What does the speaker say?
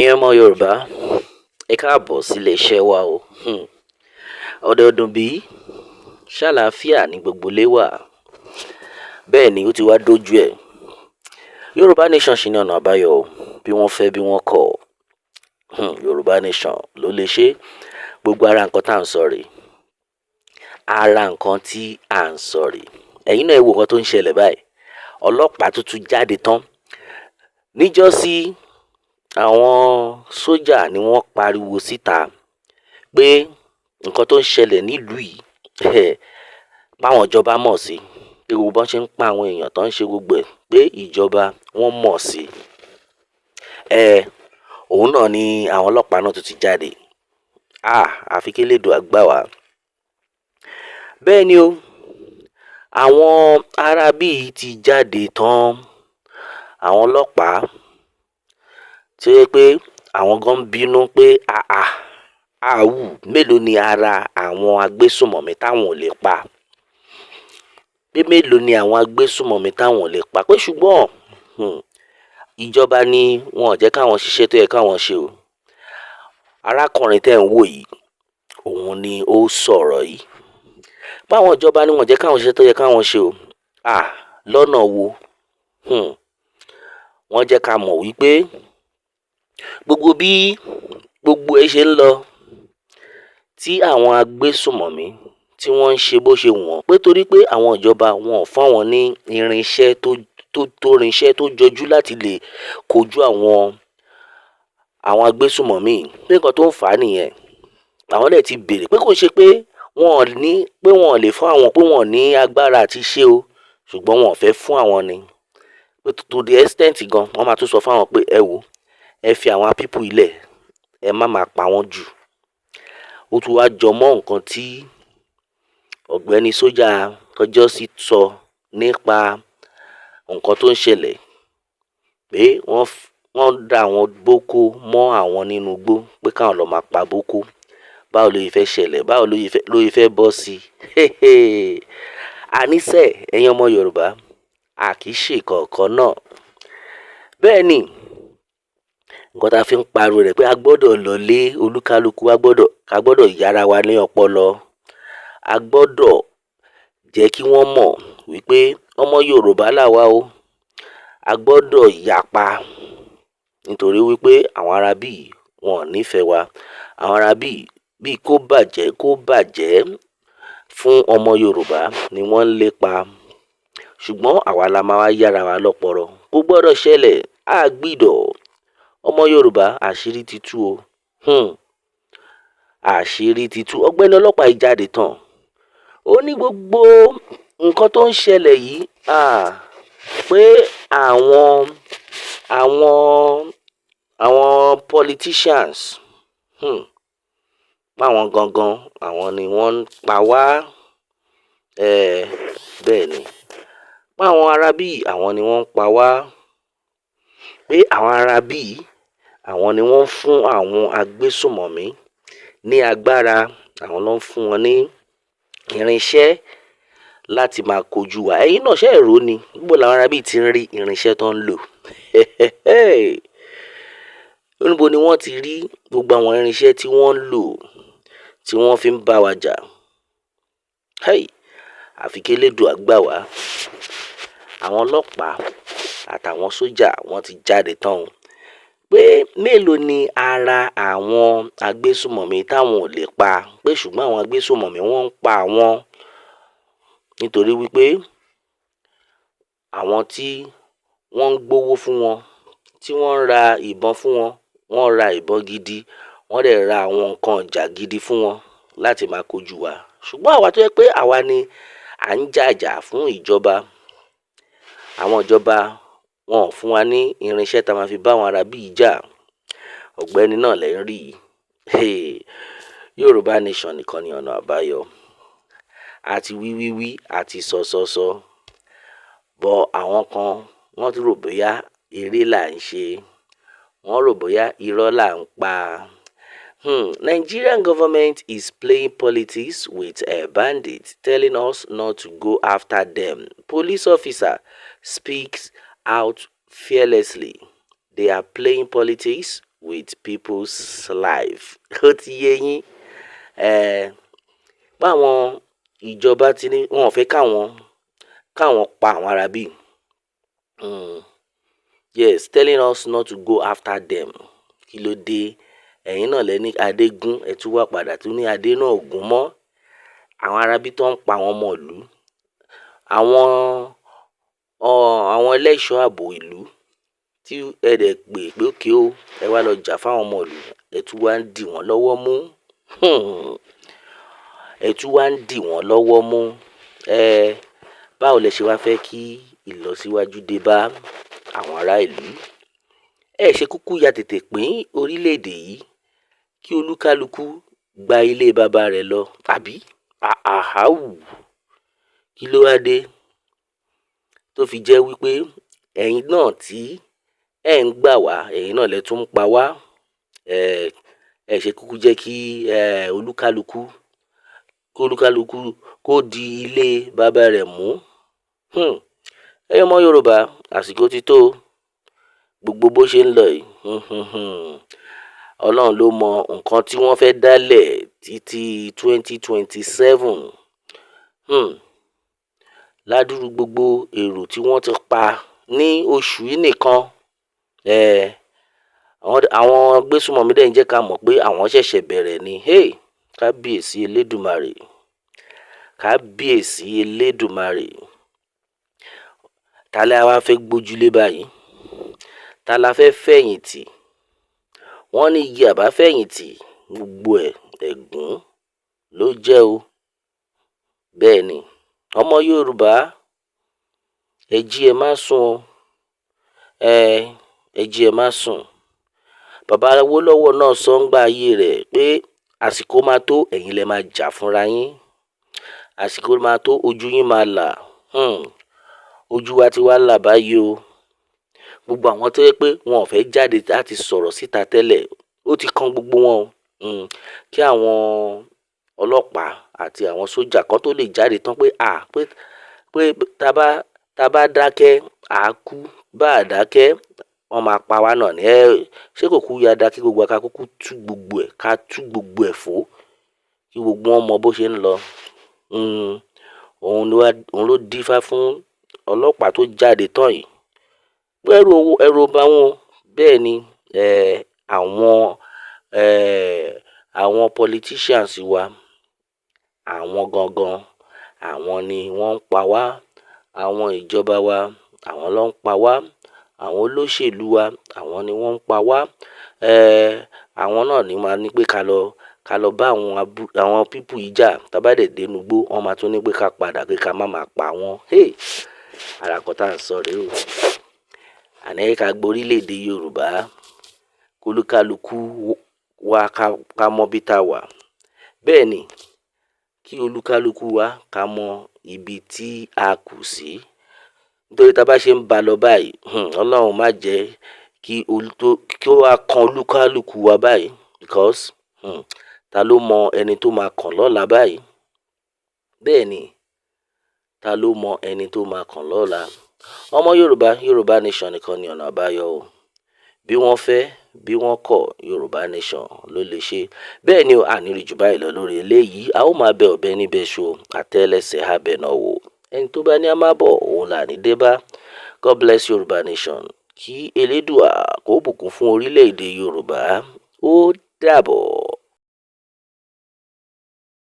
Ìyẹn ọmọ Yorùbá, ẹ káàbọ̀ sílé iṣẹ́ wa o. Ọdọọdún bí ṣàlàáfíà ní gbogbo ilé wà. Bẹ́ẹ̀ ni ó ti wá dójú ẹ̀. Yorùbá nation ṣì ní ọ̀nà àbáyọ o, bí wọ́n fẹ́ bí wọ́n kọ̀. Yorùbá nation ló lè ṣe. Gbogbo ara nǹkan tá à ń sọ rèé. Ara nǹkan tí à ń sọ rèé. Ẹ̀yin náà ẹ wo nǹkan tó ń ṣẹlẹ̀ báyìí. Ọlọ́pàá tuntun jáde tán. Níjọ́sí àwọn sójà ni wọ́n pariwo síta pé nǹkan tó ń ṣẹlẹ̀ nílùú yìí báwọn ìjọba mọ̀ sí, pé gbogbo bọ́n ṣe ń pa àwọn èèyàn tó ń ṣe gbogbo ẹ̀ pé ìjọba wọ́n mọ̀ sí. Òun náà ni àwọn ọlọ́pàá náà tún ti jáde. Àfi kélédùà gbà wá. Bẹ́ẹ̀ ni o, àwọn aráabí yìí ti jáde tán. Àwọn ọlọ́pàá tí ó yẹ pé àwọn gan ń bínú pé mélòó ni ara àwọn agbésùnmọ̀mí táwọn ò lè pa. Pé mélòó ni àwọn agbésùnmọ̀mí táwọn ò lè pa. Pé ṣùgbọ́n ìjọba ni wọn ò jẹ́ káwọn ṣiṣẹ́ tó yẹ káwọn ṣe o. Arákùnrin tẹ́ ń wò yìí, òun ni ó sọ̀rọ̀ yìí. Báwọn ìjọba ni wọn ò jẹ́ káwọn ṣiṣẹ́ tó yẹ káwọn ṣe o. Lọ́nà wo? Wọ́n jẹ́ ká mọ̀ wípé gbogbo bí gbogbo ẹ̀ ṣe ń lọ, tí àwọn agbésùnmọ̀mí tí wọ́n ń ṣe bó ṣe wù wọ́n, pé torí pé àwọn ìjọba wọn ò fún àwọn ní irinṣẹ́ tó jọjú láti lè kojú àwọn agbésùnmọ̀mí, pé nǹkan tó ń fà á nìyẹn. Àwọn dẹ̀ ti béèrè pé kò ṣe pé wọn ò lè fún àwọn, pé wọn ò ní agbára àti ṣe o, ṣùgbọ́n wọn ò fẹ́ fún àwọn ni. To the extent gan, wọ́n máa tún sọ fún àwọn pé ẹ wò, ẹ fi àwọn people ilẹ̀, ẹ má máa pa wọ́n jù. Ó tún wá jọ mọ́ nǹkan tí ọ̀gbẹ́ni sójà tọ́jọ́sí sọ nípa nǹkan tó ń ṣẹlẹ̀, pé wọ́n dá àwọn boko mọ́ àwọn nínú igbó, pé káwọn lọ máa pa boko. Báwo ló yẹ fẹ́ ṣẹlẹ̀? Báwo ló yẹ fẹ́ bọ́ sí? Àníṣe ẹ̀yin ọmọ Yorùbá, a kì í ṣe kọ̀ọ̀kan náà. Bẹ́ẹ̀ ni nǹkan tá a fi ń pariwo rẹ̀ pé a gbọ́dọ̀ lọlé, olúkálùkù a gbọ́dọ̀ yára wa ní ọpọlọ. A gbọ́dọ̀ jẹ́ kí wọ́n mọ̀ wípé ọmọ Yorùbá làwa o. A gbọ́dọ̀ yapa nítorí wípé àwọn aráabí wọn ò nífẹ̀ẹ́ wa. Àwọn aráabí bí kó bàjẹ́ fún ọmọ Yorùbá ni wọ́n ń lépa. Ṣùgbọ́n àwa la máa wá yára wa lọ́pọlọ. Kò gbọ́dọ̀ ṣẹlẹ̀, ọmọ Yorùbá, àṣírí ti tú o. Àṣírí ti tú. Ọ̀gbẹ́ni ọlọ́pàá yìí jáde tán. Ó ní gbogbo nǹkan tó ń ṣẹlẹ̀ yìí, pé àwọn politicians, páwọn gangan àwọn ni wọ́n ń pa wá. Bẹ́ẹ̀ ni. Páwọn aráabí àwọn ni wọ́n ń pa wá. Pé àwọn aráabí àwọn ni wọ́n ń fún àwọn agbésùnmọ̀mí ní agbára. Àwọn ló ń fún wọn ní irinṣẹ́ láti máa kojú wa. Ẹ̀yin náà ṣe èrò ni, níbo làwọn aráabí ti ń rí irinṣẹ́ tó ń lò? Níbo ni wọ́n ti rí gbogbo àwọn irinṣẹ́ tí wọ́n ń lò, tí wọ́n fi ń bá wa jà? Àfi kélédùà gbà wá. Àwọn ọlọ́pàá àtàwọn sójà wọ́n ti jáde tán. Pé mélòó ni ara àwọn agbésùnmọ̀mí táwọn ò lè pa. Pé ṣùgbọ́n àwọn agbésùnmọ̀mí wọ́n ń pa àwọn. Nítorí wípé àwọn tí wọ́n ń gbówó fún wọn, tí wọ́n ń ra ìbọn fún wọn, wọ́n ra ìbọn gidi, wọ́n dẹ̀ ra àwọn nǹkan ìjà gidi fún wọn láti máa kojú wa. Ṣùgbọ́n àwa tó yẹ pé àwa ni à ń jàjà fún ìjọba. Àwọn ìjọba wọn ò fún wa ní irinṣẹ́ tá a máa fi bá àwọn aráabí jà. Ọ̀gbẹ́ni náà lẹ́ ń rí. Yorùbá nation nìkan ni ọ̀nà àbáyọ. Àti wíwíwí àti sọ̀sọ̀sọ. Bọ̀ àwọn kan wọ́n tún rò bóyá eré là ń ṣe. Wọ́n rò bóyá irọ́ là ń pa. Nigerian government is playing politics with bandits, telling us not to go after them. Police officer speaks out fearlessly. They are playing politics with people's life. Ó ti yé yín. Báwọn ìjọba ti ní wọn ò fẹ́ káwọn pa àwọn ará bí. Yes, telling us not to go after them. Kí ló dé? Ẹ̀yin náà lẹ ní adé gún, ẹ tún wá padà tún ní adé náà ò gún mọ́. Àwọn ará bí tó ń pa àwọn ọmọ ìlú. Àwọn ẹlẹ́ṣọ́ ààbò ìlú tí ẹ dẹ̀ pè ókè o, ẹ wá lọ jà fáwọn ọmọ ìlú, ẹ tún wá ń dì wọ́n lọ́wọ́ mú. Ẹ tún wá ń dì wọ́n lọ́wọ́ mú. Báwo lẹ ṣe wá fẹ́ kí ìlọsíwájú dé bá àwọn ará ìlú? Ẹ ṣe kúkú ya tètè pín orílẹ̀-èdè yìí kí olúkálukú gba ilé baba rẹ̀ lọ, àbí? Kí ló wá dé tó fi jẹ́ wípé ẹ̀yin náà tí ẹ̀ ń gbà wá, ẹ̀yin náà lẹ tún ń pa wá? Ẹ ṣe kúkú jẹ́ kí olúkálukú kó di ilé baba rẹ̀ mú. Ẹ̀yin ọmọ Yorùbá, àsìkò ti tó. Gbogbo bó ṣe ń lọ yìí, Ọlọ́run ló mọ nǹkan tí wọ́n fẹ́ dálẹ̀ títí 2027. Ládùúrú gbogbo èrò tí wọ́n ti pa ní oṣù yìí nìkan. Àwọn gbésùmọ̀mí dẹ̀ ń jẹ́ ká mọ̀ pé àwọn ṣẹ̀ṣẹ̀ bẹ̀rẹ̀ ni. Kábíyèsí Elédùmarè. Kábíyèsí Elédùmarè. Ta la wá fẹ́ gbójúlé báyìí? Ta la fẹ́ fẹ̀yìntì? Wọ́n ní igi àbáfẹ̀yìntì gbogbo ẹ̀ ẹ̀gún ló jẹ́ o. Bẹ́ẹ̀ ni, ọmọ Yorùbá, ẹ jí ẹ má sùn o. Ẹ jí ẹ má sùn. Bàbá Awólọ́wọ̀ náà sọ ńgbà ayé rẹ̀ pé àsìkò máa tó, ẹ̀yin lẹ máa jà fúnra yín. Àsìkò máa tó, ojú yín máa là. Ojú wa ti wá là báyìí o. Gbogbo àwọn tó yẹ pé wọn ò fẹ́ jáde láti sọ̀rọ̀ síta tẹ́lẹ̀, ó ti kan gbogbo wọn o. Kí àwọn ọlọ́pàá àti àwọn sójà kan tó lè jáde tán pé tá bá dákẹ́ à á kú, bá à dákẹ́ wọ́n máa pa wá náà ni. Ṣé kò kú ya dákẹ́ gbogbo ká kúkú tú gbogbo ẹ̀ fò kí gbogbo wọn mọ bó ṣe ń lọ. Òun ló dífá fún ọlọ́pàá tó jáde tán yìí. Ẹ̀rù bà wọ́n. Bẹ́ẹ̀ ni, àwọn politicians wa, àwọn gangan, àwọn ni wọ́n ń pa wá. Àwọn ìjọba wa, àwọn ló ń pa wá. Àwọn olóṣèlú wa, àwọn ni wọ́n ń pa wá. Àwọn náà ni máa ní pé ká lọ bá àwọn pípù yìí jà. Tá bá dẹ̀ dénú igbó, wọ́n máa tún ní pé ká padà, pé ká má máa pa wọ́n. Ara nǹkan tá à ń sọ rèé o. Àní ká gborílẹ̀-èdè Yorùbá, kólúkálukú wa ká mọ bí tá wà. Bẹ́ẹ̀ ni, kí olúkálukú wa ká mọ ibi tí a kù sí. Nítorí tá bá ṣe ń ba lọ báyìí, Ọlọ́run má jẹ́ kí ó wá kan olúkálukú wa báyìí, because ta ló mọ ẹni tó máa kàn lọ́la báyìí? Bẹ́ẹ̀ ni, ta ló mọ ẹni tó máa kàn lọ́la? Ọmọ Yorùbá nation nìkan ni ọ̀nà àbáyọ o. Bí wọ́n fẹ́, bí wọ́n kọ̀, Yorùbá nation ló lè ṣe. Bẹ́ẹ̀ ni o, àníri jù báyìí lọ lórí eléyìí. A ó máa bẹ ọ̀bẹ níbẹ̀ ṣo, àtẹ́lẹsẹ̀ abẹ náà wò. Ẹni tó bá ní a máa bọ̀, òun là ní dé bá. God bless Yorùbá nation. Kí Elédùà kó bùkún fún orílẹ̀-èdè Yorùbá. Ó dàbọ̀.